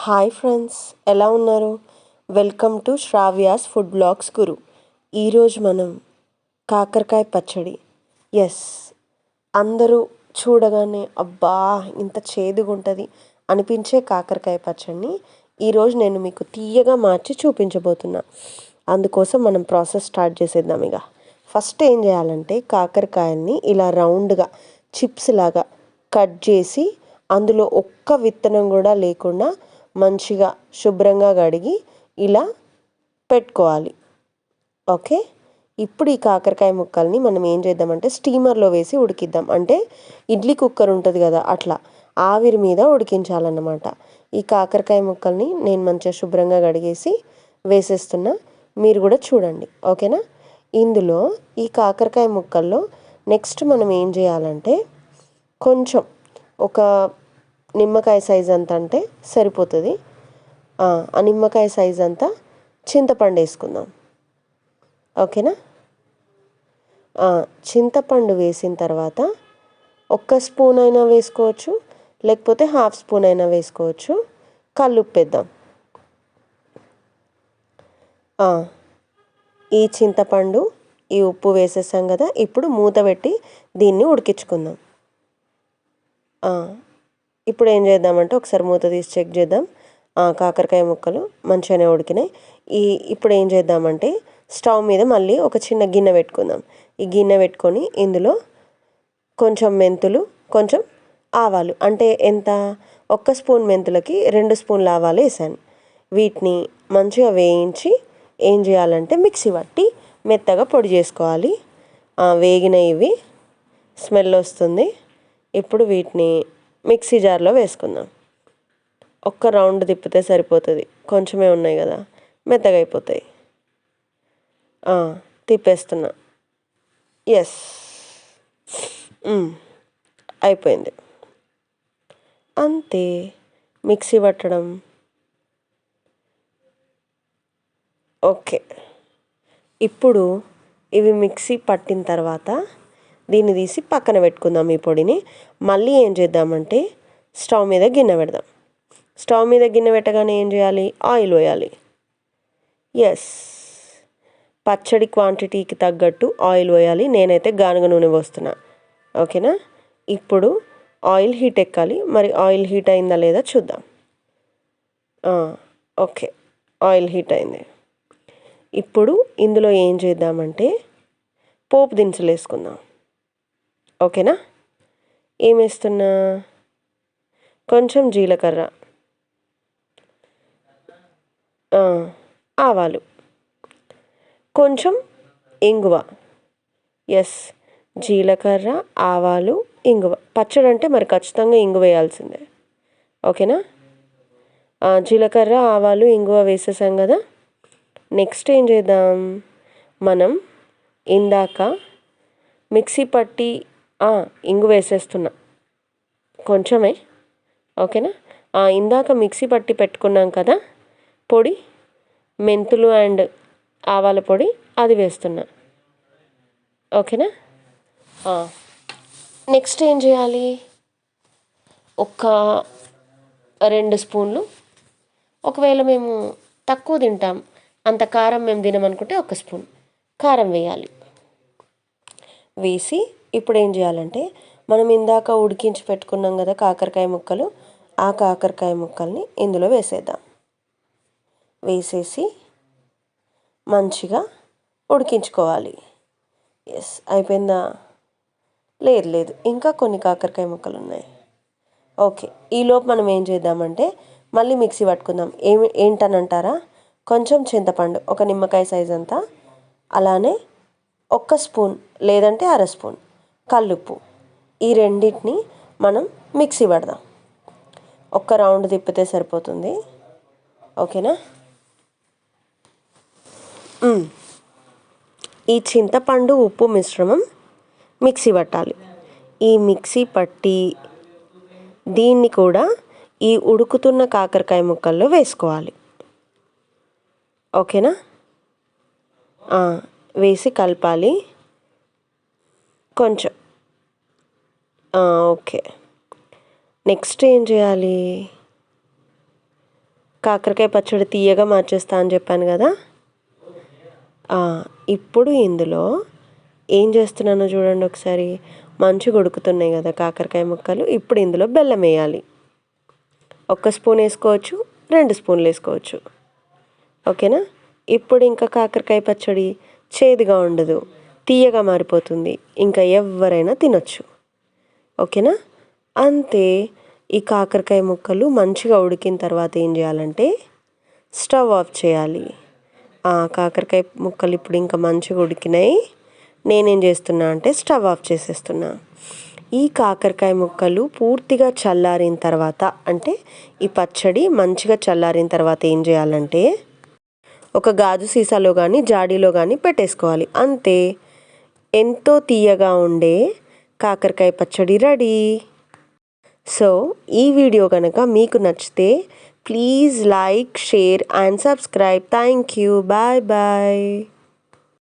Hi friends, ఎలా ఉన్నారు? Welcome to Sravya's food blogs గురు. ఈరోజు మనం కాకరకాయ పచ్చడి. ఎస్, అందరూ చూడగానే అబ్బా ఇంత చేదుగా ఉంటుంది అనిపించే కాకరకాయ పచ్చడిని ఈరోజు నేను మీకు తీయగా మార్చి చూపించబోతున్నా. అందుకోసం మనం ప్రాసెస్ స్టార్ట్ చేసేద్దాం. ఇక ఫస్ట్ ఏం చేయాలంటే కాకరకాయల్ని ఇలా రౌండ్గా చిప్స్ లాగా కట్ చేసి అందులో ఒక్క విత్తనం కూడా లేకుండా మంచిగా శుభ్రంగా కడిగి ఇలా పెట్టుకోవాలి. ఓకే, ఇప్పుడు ఈ కాకరకాయ ముక్కల్ని మనం ఏం చేద్దామంటే స్టీమర్లో వేసి ఉడికిద్దాం. అంటే ఇడ్లీ కుక్కర్ ఉంటుంది కదా, అట్లా ఆవిరి మీద ఉడికించాలన్నమాట. ఈ కాకరకాయ ముక్కల్ని నేను మంచిగా శుభ్రంగా కడిగేసి వేసేస్తున్నా. మీరు కూడా చూడండి, ఓకేనా? ఇందులో ఈ కాకరకాయ ముక్కల్లో నెక్స్ట్ మనం ఏం చేయాలంటే కొంచెం ఒక నిమ్మకాయ సైజ్ అంత అంటే సరిపోతుంది. ఆ నిమ్మకాయ సైజ్ అంతా చింతపండు వేసుకుందాం. ఓకేనా? చింతపండు వేసిన తర్వాత ఒక్క స్పూన్ అయినా వేసుకోవచ్చు, లేకపోతే హాఫ్ స్పూన్ అయినా వేసుకోవచ్చు. కల్లుప్పేద్దాం. ఈ చింతపండు, ఈ ఉప్పు వేసేసాం కదా, ఇప్పుడు మూత పెట్టి దీన్ని ఉడికించుకుందాం. ఇప్పుడు ఏం చేద్దామంటే ఒకసారి మూత తీసి చెక్ చేద్దాం. కాకరకాయ ముక్కలు మంచిగానే ఉడికినాయి. ఇప్పుడు ఏం చేద్దామంటే స్టవ్ మీద మళ్ళీ ఒక చిన్న గిన్నె పెట్టుకుందాం. ఈ గిన్నె పెట్టుకొని ఇందులో కొంచెం మెంతులు, కొంచెం ఆవాలు, అంటే ఎంత, ఒక్క స్పూన్ మెంతులకి 2 స్పూన్ల ఆవాలు వేసాను. వీటిని మంచిగా వేయించి ఏం చేయాలంటే మిక్సీ పట్టి మెత్తగా పొడి చేసుకోవాలి. వేగిన ఇవి స్మెల్ వస్తుంది. ఇప్పుడు వీటిని మిక్సీ జార్లో వేసుకుందాం. ఒక్క రౌండ్ తిప్పితే సరిపోతుంది, కొంచెమే ఉన్నాయి కదా, మెత్తగా అయిపోతాయి. తిప్పేస్తున్నా. ఎస్, అయిపోయింది. అంతే, మిక్సీ పట్టడం. ఓకే, ఇప్పుడు ఇవి మిక్సీ పట్టిన తర్వాత దీన్ని తీసి పక్కన పెట్టుకుందాం. ఈ పొడిని మళ్ళీ ఏం చేద్దామంటే స్టవ్ మీద గిన్నె పెడదాం. స్టవ్ మీద గిన్నె పెట్టగానే ఏం చేయాలి, ఆయిల్ వేయాలి. ఎస్, పచ్చడి క్వాంటిటీకి తగ్గట్టు ఆయిల్ వేయాలి. నేనైతే గానుగ నూనె పోస్తున్నా. ఓకేనా? ఇప్పుడు ఆయిల్ హీట్ ఎక్కాలి. మరి ఆయిల్ హీట్ అయిందా లేదా చూద్దాం. ఓకే, ఆయిల్ హీట్ అయింది. ఇప్పుడు ఇందులో ఏం చేద్దామంటే పోపు దినుసులు వేసుకుందాం. ఓకేనా? ఏం వేస్తున్నా, కొంచెం జీలకర్ర, ఆవాలు, కొంచెం ఇంగువ. ఎస్, జీలకర్ర, ఆవాలు, ఇంగువ. పచ్చడి అంటే మరి ఖచ్చితంగా ఇంగువ వేయాల్సిందే. ఓకేనా? జీలకర్ర, ఆవాలు, ఇంగువ వేసేసాం కదా. నెక్స్ట్ ఏం చేద్దాం, మనం ఇందాక మిక్సీ పట్టి ఇంగువ వేసేస్తున్నా కొంచెమే. ఓకేనా? ఇందాక మిక్సీ పట్టి పెట్టుకున్నాం కదా పొడి, మెంతులు అండ్ ఆవాల పొడి, అది వేస్తున్నా. ఓకేనా? నెక్స్ట్ ఏం చేయాలి, ఒక 2 స్పూన్లు, ఒకవేళ మేము తక్కువ తింటాం, అంత కారం మేము తినమనుకుంటే 1 స్పూన్ కారం వేయాలి. వేసి ఇప్పుడు ఏం చేయాలంటే మనం ఇందాక ఉడికించి పెట్టుకున్నాం కదా కాకరకాయ ముక్కలు, ఆ కాకరకాయ ముక్కల్ని ఇందులో వేసేద్దాం. వేసేసి మంచిగా ఉడికించుకోవాలి. ఎస్, అయిపోయిందా? లేదు, ఇంకా కొన్ని కాకరకాయ ముక్కలు ఉన్నాయి. ఓకే, ఈలోపు మనం ఏం చేద్దామంటే మళ్ళీ మిక్సీ పట్టుకుందాం. ఏంటనంటారా, కొంచెం చింతపండు, ఒక నిమ్మకాయ సైజ్ అంతా, అలానే 1 స్పూన్ లేదంటే 1/2 స్పూన్ కల్లుప్పు, ఈ రెండింటిని మనం మిక్సీ పడదాం. ఒక్క రౌండ్ తిప్పితే సరిపోతుంది. ఓకేనా? ఈ చింతపండు ఉప్పు మిశ్రమం మిక్సీ పట్టాలి. ఈ మిక్సీ పట్టి దీన్ని కూడా ఈ ఉడుకుతున్న కాకరకాయ ముక్కల్లో వేసుకోవాలి. ఓకేనా? వేసి కలపాలి కొంచెం. ఓకే, నెక్స్ట్ ఏం చేయాలి, కాకరకాయ పచ్చడి తీయగా మార్చేస్తా అని చెప్పాను కదా. ఇప్పుడు ఇందులో ఏం చేస్తున్నానో చూడండి ఒకసారి. మంచిగా ఉడుకుతున్నాయి కదా కాకరకాయ ముక్కలు. ఇప్పుడు ఇందులో బెల్లం వేయాలి. 1 స్పూన్ వేసుకోవచ్చు, 2 స్పూన్లు వేసుకోవచ్చు. ఓకేనా. ఇప్పుడు ఇంకా కాకరకాయ పచ్చడి చేదుగా ఉండదు, తీయగా మారిపోతుంది. ఇంకా ఎవరైనా తినొచ్చు. ఓకేనా. అంతే. ఈ కాకరకాయ ముక్కలు మంచిగా ఉడికిన తర్వాత ఏం చేయాలంటే స్టవ్ ఆఫ్ చేయాలి. కాకరకాయ ముక్కలు ఇప్పుడు ఇంకా మంచిగా ఉడికినాయి. నేనేం చేస్తున్నా అంటే స్టవ్ ఆఫ్ చేసేస్తున్నా. ఈ కాకరకాయ ముక్కలు పూర్తిగా చల్లారిన తర్వాత, అంటే ఈ పచ్చడి మంచిగా చల్లారిన తర్వాత ఏం చేయాలంటే ఒక గాజు సీసాలో కానీ జాడీలో కానీ పెట్టేసుకోవాలి. అంతే. ఎంతో తీయగా ఉండే కాకరకాయ పచ్చడి రెడీ. సో ఈ వీడియో కనుక మీకు నచ్చితే please like, share and subscribe. Thank you. Bye bye.